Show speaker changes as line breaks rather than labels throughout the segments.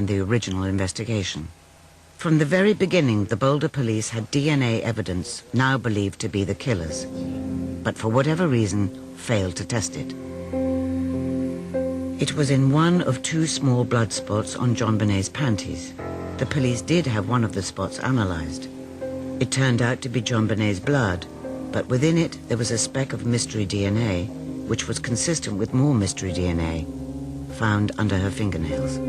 in the original investigation. From the very beginning, the Boulder police had DNA evidence now believed to be the killer's, but for whatever reason, failed to test it. It was in one of two small blood spots on JonBenet's panties. The police did have one of the spots analyzed. It turned out to be JonBenet's blood, but within it there was a speck of mystery DNA, which was consistent with more mystery DNA found under her fingernails.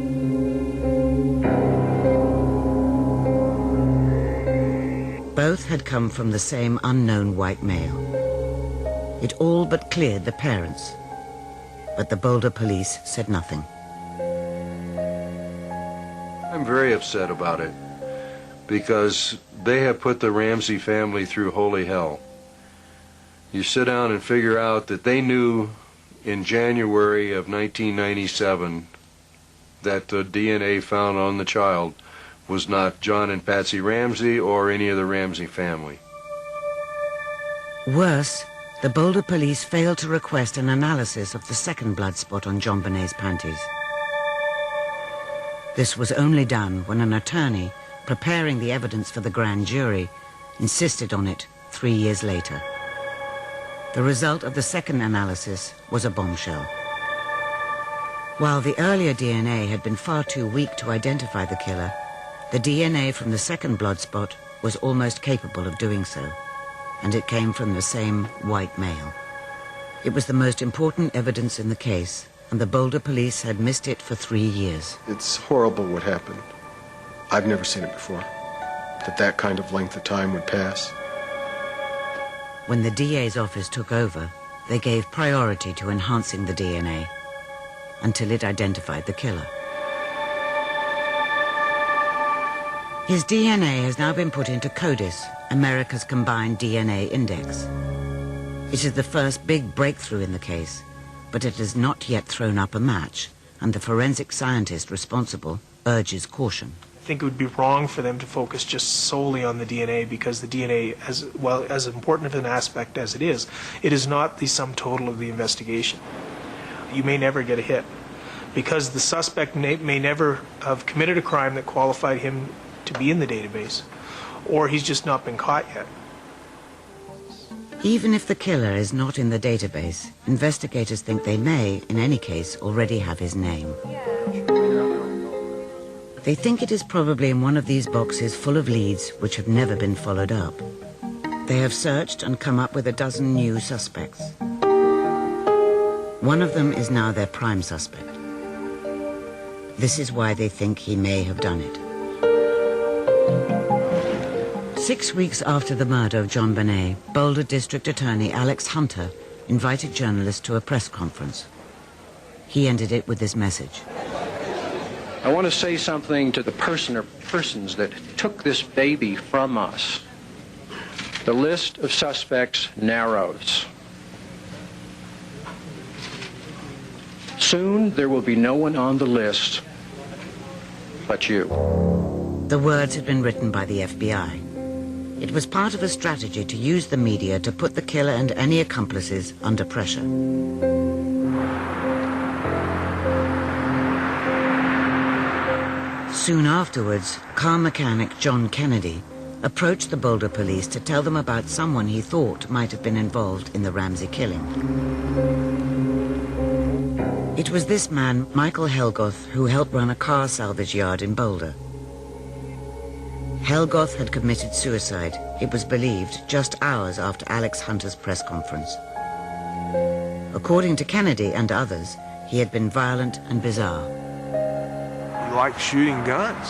Both had come from the same unknown white male. It all but cleared the parents, but the Boulder police said nothing.
I'm very upset about it because they have put the Ramsey family through holy hell. You sit down and figure out that they knew in January of 1997 that the DNA found on the child was not John and Patsy Ramsey or any of the Ramsey family.
Worse, the Boulder police failed to request an analysis of the second blood spot on JonBenet's panties. This was only done when an attorney, preparing the evidence for the grand jury, insisted on it 3 years later. The result of the second analysis was a bombshell. While the earlier DNA had been far too weak to identify the killer, the DNA from the second blood spot was almost capable of doing so, and it came from the same white male. It was the most important evidence in the case, and the Boulder police had missed it for 3 years.
It's horrible what happened. I've never seen it before, that kind of length of time would pass.
When the DA's office took over, they gave priority to enhancing the DNA until it identified the killer. His DNA has now been put into CODIS, America's Combined DNA Index. It is the first big breakthrough in the case, but it has not yet thrown up a match, and the forensic scientist responsible urges caution.
I think it would be wrong for them to focus just solely on the DNA, because the DNA, as well as important of an aspect as it is not the sum total of the investigation. You may never get a hit, because the suspect may never have committed a crime that qualified him to be in the database, or he's just not been caught yet.
Even if the killer is not in the database, investigators think they may, in any case, already have his name. They think it is probably in one of these boxes full of leads which have never been followed up. They have searched and come up with a dozen new suspects. One of them is now their prime suspect. This is why they think he may have done it. 6 weeks after the murder of JonBenet, Boulder District Attorney Alex Hunter invited journalists to a press conference. He ended it with this message.
I want to say something to the person or persons that took this baby from us. The list of suspects narrows. Soon there will be no one on the list but you.
The words had been written by the FBI. It was part of a strategy to use the media to put the killer and any accomplices under pressure. Soon afterwards, car mechanic John Kennedy approached the Boulder police to tell them about someone he thought might have been involved in the Ramsey killing. It was this man, Michael Helgoth, who helped run a car salvage yard in Boulder. Helgoth had committed suicide, it was believed, just hours after Alex Hunter's press conference. According to Kennedy and others, he had been violent and bizarre.
He liked shooting guns.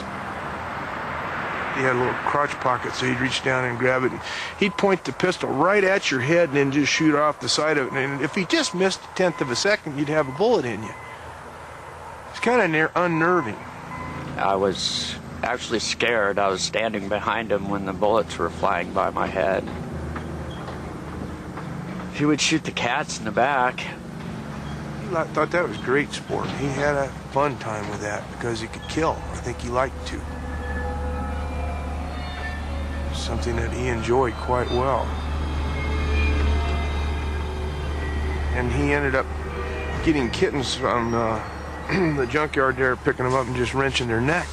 He had a little crotch pocket, so he'd reach down and grab it. And he'd point the pistol right at your head and then just shoot off the side of it. And if he just missed a tenth of a second, you'd have a bullet in you. It's kind of unnerving.
I was actually scared. I was standing behind him when the bullets were flying by my head. He would shoot the cats in the back.
He thought that was great sport. He had a fun time with that because he could kill. I think he liked to. Something that he enjoyed quite well. And he ended up getting kittens from the junkyard there, picking them up and just wrenching their neck.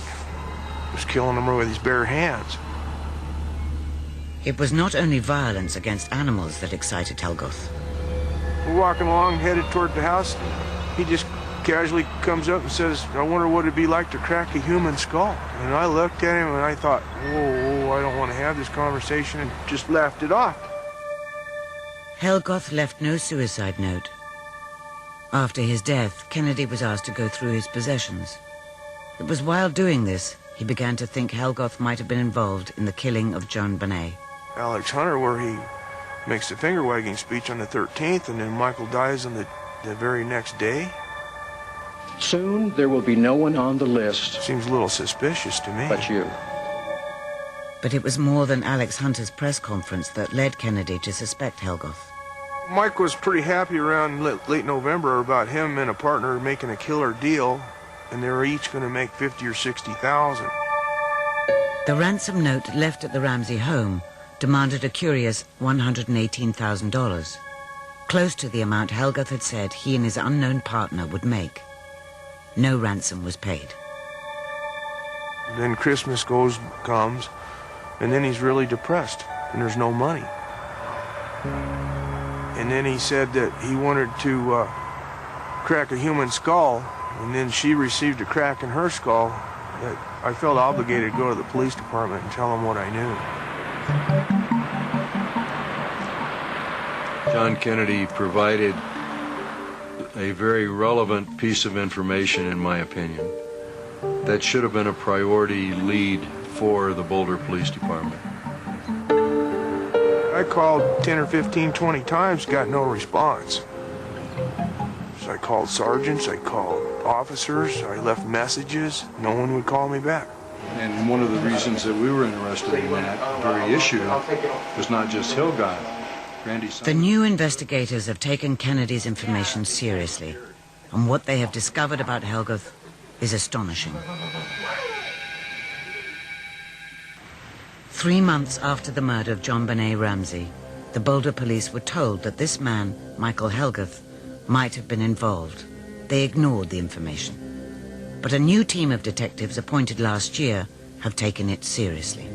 Just killing them with his bare hands.
It was not only violence against animals that excited Helgoth.
We're walking along, headed toward the house. He just casually comes up and says, I wonder what it'd be like to crack a human skull. And I looked at him and I thought, whoa, I don't want to have this conversation, and just laughed it off.
Helgoth left no suicide note. After his death, Kennedy was asked to go through his possessions. It was while doing this, he began to think Helgoth might have been involved in the killing of JonBenet.
Alex Hunter, where he makes the finger-wagging speech on the 13th, and then Michael dies on the very next day.
Soon there will be no one on the list
Seems a little suspicious to me.
but you.
But it was more than Alex Hunter's press conference that led Kennedy to suspect Helgoth.
Mike was pretty happy around late November about him and a partner making a killer deal, and they were each going to make $50,000 or $60,000.
The ransom note left at the Ramsey home demanded a curious $118,000, close to the amount Helgoth had said he and his unknown partner would make. No ransom was paid.
Then Christmas comes, and then he's really depressed, and there's no money. And then he said that he wanted to crack a human skull, and then she received a crack in her skull. That I felt obligated to go to the police department and tell them what I knew.
John Kennedy provided a very relevant piece of information, in my opinion, that should have been a priority lead for the Boulder Police Department.
I called 10 or 15, 20 times, got no response. So I called sergeants, I called officers, I left messages, no one would call me back.
And one of the reasons that we were interested in that very issue was not just Hilgott.
The new investigators have taken Kennedy's information seriously, and what they have discovered about Helgoth is astonishing. 3 months after the murder of JonBenet Ramsey, the Boulder police were told that this man, Michael Helgoth, might have been involved. They ignored the information. But a new team of detectives appointed last year have taken it seriously.